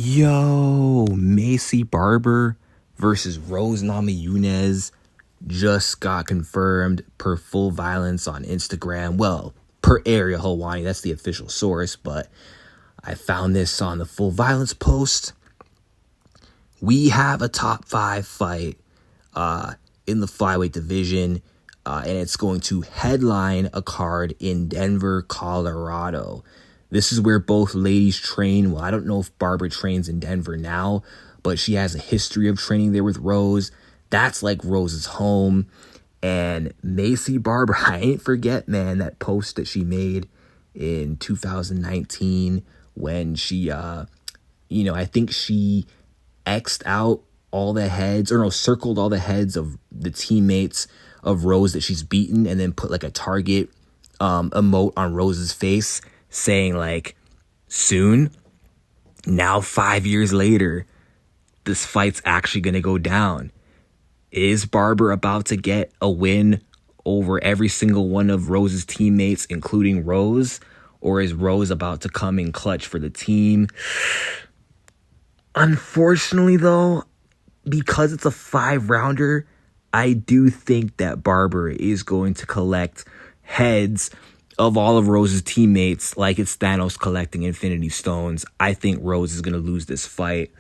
Yo, Maycee Barber versus Rose Namajunas just got confirmed per Full Violence on Instagram. Well, per Area Hawaii, that's the official source, but I found this on the Full Violence post. We have a top 5 fight in the flyweight division, and it's going to headline a card in Denver, Colorado. This is where both ladies train. Well, I don't know if Barber trains in Denver now, but she has a history of training there with Rose. That's like Rose's home. And Maycee Barber, I ain't forget, man, that post that she made in 2019 when she, I think she X'd out all the heads, or no, circled all the heads of the teammates of Rose that she's beaten, and then put like a target emote on Rose's face saying like, soon. Now 5 years later, this fight's actually going to go down. Is Barber about to get a win over every single one of Rose's teammates, including Rose? Or is Rose about to come in clutch for the team? Unfortunately, though, because it's a 5-rounder, I do think that Barber is going to collect heads of all of Rose's teammates like it's Thanos collecting Infinity Stones. I think Rose is going to lose this fight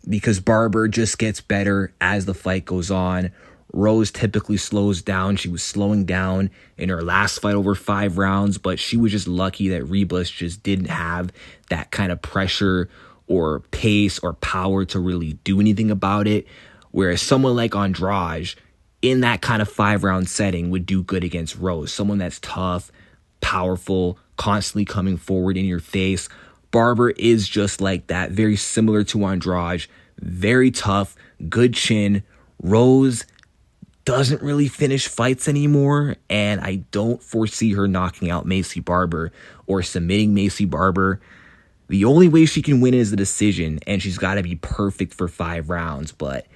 because Barber just gets better as the fight goes on. Rose typically slows down. She was slowing down in her last fight over 5 rounds, but she was just lucky that Rebus just didn't have that kind of pressure or pace or power to really do anything about it. Whereas someone like Andrade, in that kind of 5-round setting, would do good against Rose. Someone that's tough, powerful, constantly coming forward in your face. Barber is just like that, very similar to Andrade, very tough, good chin. Rose doesn't really finish fights anymore, and I don't foresee her knocking out Maycee Barber or submitting Maycee Barber. The only way she can win is a decision, and she's got to be perfect for 5 rounds, but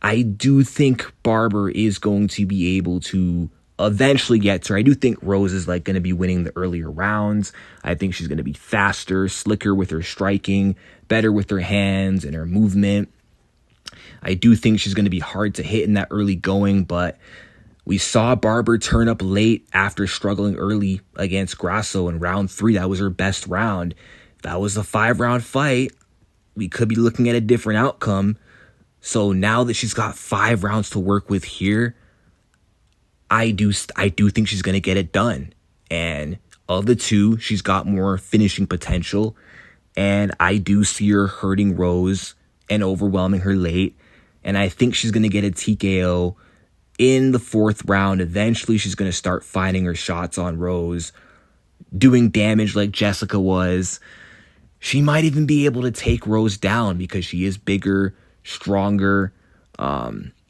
I do think Barber is going to be able to eventually get to her. I do think Rose is like going to be winning the earlier rounds. I think she's going to be faster, slicker with her striking, better with her hands and her movement. I do think she's going to be hard to hit in that early going, but we saw Barber turn up late after struggling early against Grasso in round 3. That was her best round. If that was a 5-round fight, we could be looking at a different outcome. So now that she's got 5 rounds to work with here, I do think she's going to get it done. And of the two, she's got more finishing potential. And I do see her hurting Rose and overwhelming her late. And I think she's going to get a TKO in the 4th round. Eventually, she's going to start finding her shots on Rose, doing damage like Jessica was. She might even be able to take Rose down because she is bigger, stronger.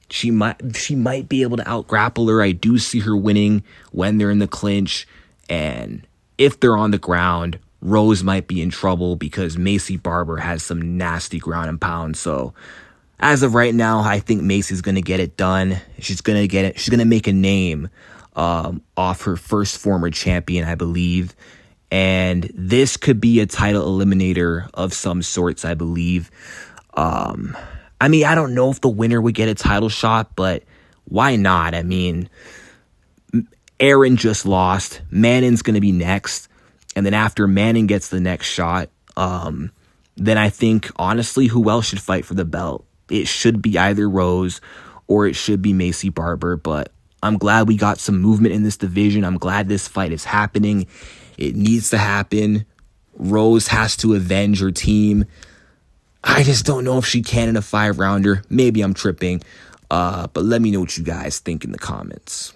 She might be able to out-grapple her. I do see her winning when they're in the clinch. And if they're on the ground, Rose might be in trouble because Maycee Barber has some nasty ground and pound. So as of right now, I think Maycee's going to get it done. She's going to get it. She's going to make a name off her first former champion, I believe. And this could be a title eliminator of some sorts, I believe. I mean, I don't know if the winner would get a title shot, but why not? I mean, Aaron just lost. Manning's going to be next. And then after Manning gets the next shot, then I think, honestly, who else should fight for the belt? It should be either Rose or it should be Maycee Barber. But I'm glad we got some movement in this division. I'm glad this fight is happening. It needs to happen. Rose has to avenge her team. I just don't know if she can in a 5-rounder. Maybe I'm tripping. But let me know what you guys think in the comments.